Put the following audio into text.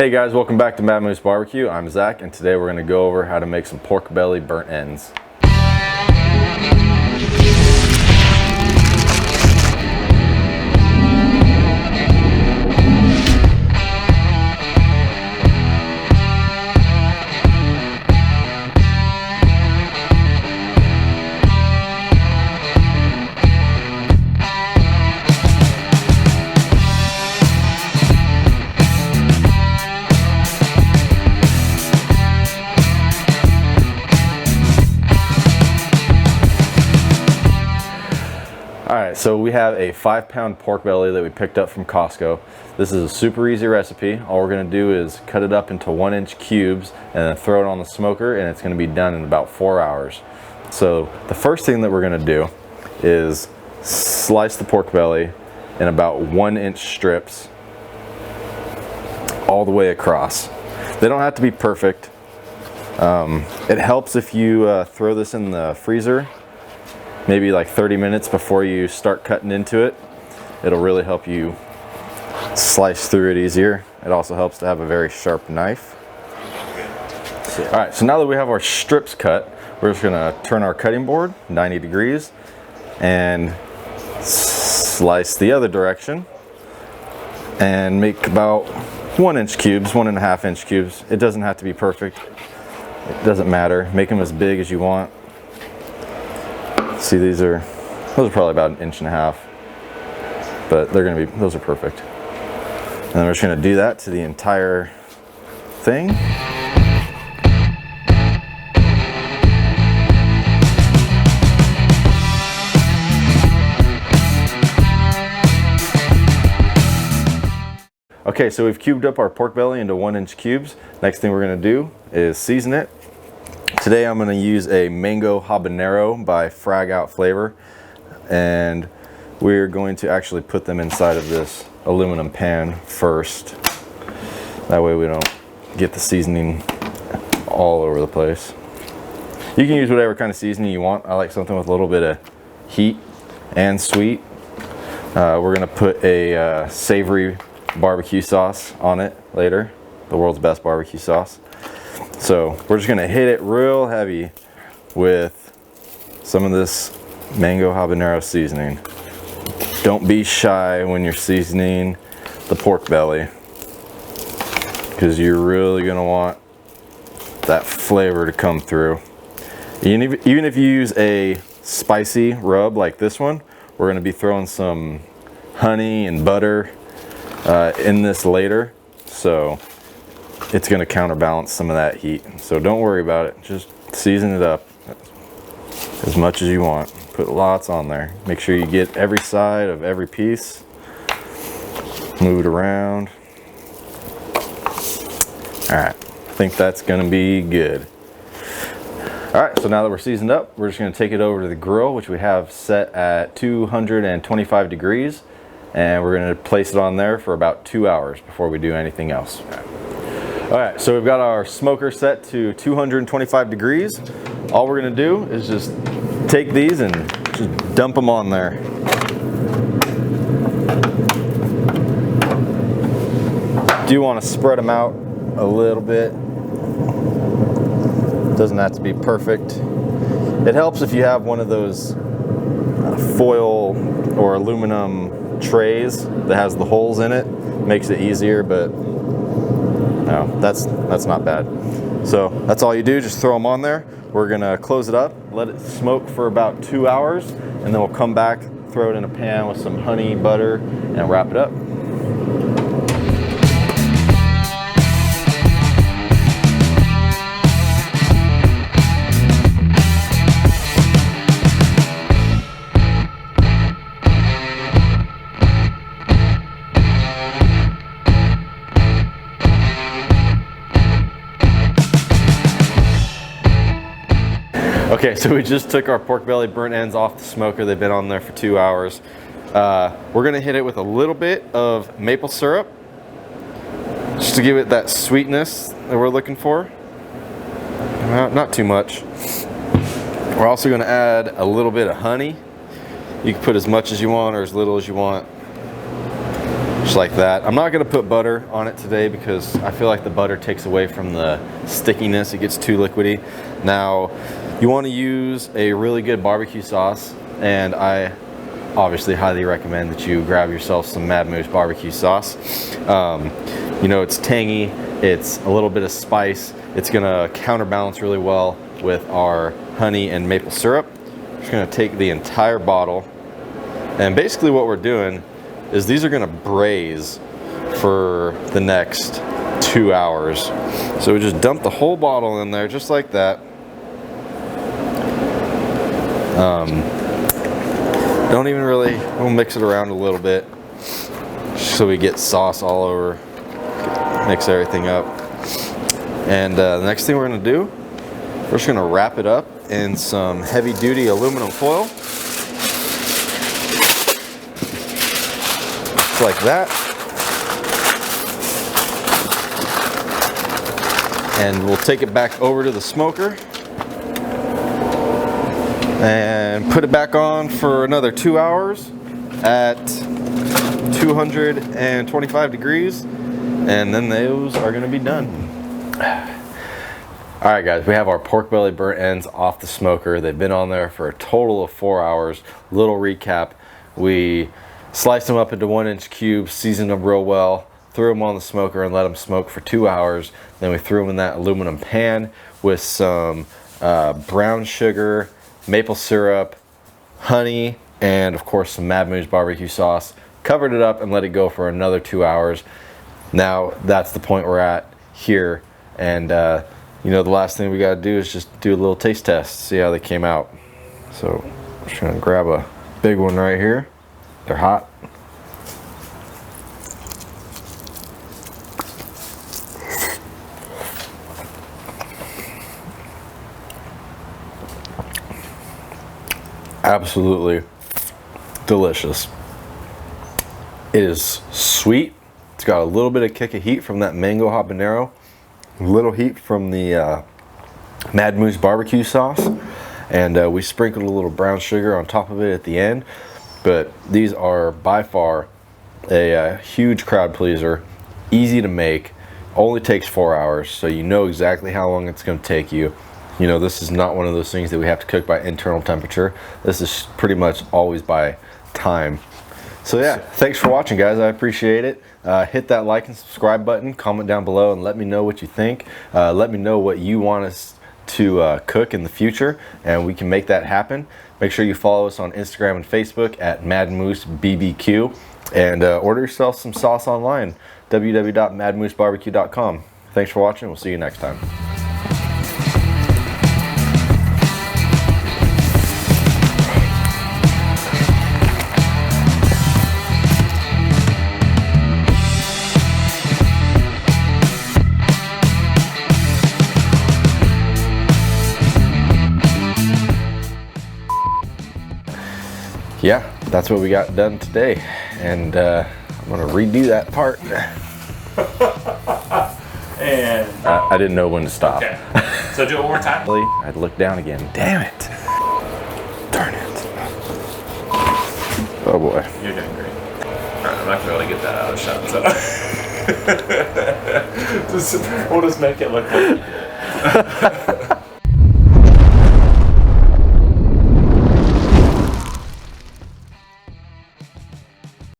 Hey guys, welcome back to Mad Moose Barbecue. I'm Zach, and today we're going to go over how to make some pork belly burnt ends. Alright, so we have a 5-pound pork belly that we picked up from Costco. This is a super easy recipe. All we're going to do is cut it up into 1-inch cubes and then throw it on the smoker, and it's going to be done in about 4 hours. So the first thing that we're going to do is slice the pork belly in about 1-inch strips all the way across. They don't have to be perfect. It helps if you throw this in the freezer maybe like 30 minutes before you start cutting into it. It'll really help you slice through it easier. It also helps to have a very sharp knife. All right, so now that we have our strips cut, we're just gonna turn our cutting board 90 degrees and slice the other direction and make about 1-inch cubes, 1.5-inch cubes. It doesn't have to be perfect. It doesn't matter. Make them as big as you want. See, those are probably about 1.5 inches, but those are perfect. And then we're just gonna do that to the entire thing. Okay, so we've cubed up our pork belly into 1-inch cubes. Next thing we're gonna do is season it. Today I'm going to use a mango habanero by Frag Out Flavor, and we're going to actually put them inside of this aluminum pan first. That way we don't get the seasoning all over the place. You can use whatever kind of seasoning you want. I like something with a little bit of heat and sweet. We're going to put a savory barbecue sauce on it later, the world's best barbecue sauce. So we're just gonna hit it real heavy with some of this mango habanero seasoning. Don't be shy when you're seasoning the pork belly, because you're really gonna want that flavor to come through. Even if you use a spicy rub like this one, we're gonna be throwing some honey and butter in this later. So it's going to counterbalance some of that heat. So don't worry about it. Just season it up as much as you want. Put lots on there. Make sure you get every side of every piece. Move it around. Alright, I think that's going to be good. Alright, so now that we're seasoned up, we're just going to take it over to the grill, which we have set at 225 degrees. And we're going to place it on there for about 2 hours before we do anything else. All right, so we've got our smoker set to 225 degrees. All we're gonna do is just take these and just dump them on there. Do you want to spread them out a little bit? Doesn't have to be perfect. It helps if you have one of those foil or aluminum trays that has the holes in it. Makes it easier, but no, that's not bad. So that's all you do, just throw them on there. We're gonna close it up, let it smoke for about 2 hours, and then we'll come back, throw it in a pan with some honey, butter, and wrap it up. Okay, so we just took our pork belly burnt ends off the smoker. They've been on there for 2 hours. We're gonna hit it with a little bit of maple syrup, just to give it that sweetness that we're looking for. Not too much. We're also gonna add a little bit of honey. You can put as much as you want or as little as you want. just like that. I'm not gonna put butter on it today because I feel like the butter takes away from the stickiness. It gets too liquidy. Now, you wanna use a really good barbecue sauce, and I obviously highly recommend that you grab yourself some Mad Moose barbecue sauce. You know, it's tangy, it's a little bit of spice. It's gonna counterbalance really well with our honey and maple syrup. I'm just gonna take the entire bottle, and basically what we're doing is these are gonna braise for the next 2 hours. So we just dump the whole bottle in there just like that. Don't even really, we'll mix it around a little bit so we get sauce all over, mix everything up. And the next thing we're gonna do, we're just gonna wrap it up in some heavy duty aluminum foil. Like that, and we'll take it back over to the smoker and put it back on for another 2 hours at 225 degrees, and then those are going to be done. All right, guys, we have our pork belly burnt ends off the smoker. They've been on there for a total of 4 hours. Little recap: we sliced them up into 1-inch cubes, seasoned them real well, threw them on the smoker and let them smoke for 2 hours. Then we threw them in that aluminum pan with some brown sugar, maple syrup, honey, and of course some Mad Moose barbecue sauce. Covered it up and let it go for another 2 hours. Now that's the point we're at here, and you know, the last thing we got to do is just do a little taste test, see how they came out. So I'm just gonna grab a big one right here. They're hot. Absolutely delicious. It is sweet. It's got a little bit of kick of heat from that mango habanero, a little heat from the Mad Moose barbecue sauce, and we sprinkled a little brown sugar on top of it at the end. But these are by far a huge crowd pleaser, easy to make, only takes 4 hours, so you know exactly how long it's going to take you. You know, this is not one of those things that we have to cook by internal temperature. This is pretty much always by time. So yeah, thanks for watching, guys. I appreciate it. Hit that like and subscribe button, comment down below, and let me know what you think. Let me know what you want us to cook in the future, and we can make that happen. Make sure you follow us on Instagram and Facebook at Mad Moose BBQ, and order yourself some sauce online, www.madmoosebarbecue.com. Thanks for watching. We'll see you next time. Yeah, that's what we got done today, and I'm gonna redo that part. And I didn't know when to stop. okay, so do it one more time. I'd look down again. Damn it! Darn it! Oh boy. You're doing great. I'm not gonna be able to get that out of the shot, so we'll just make it look like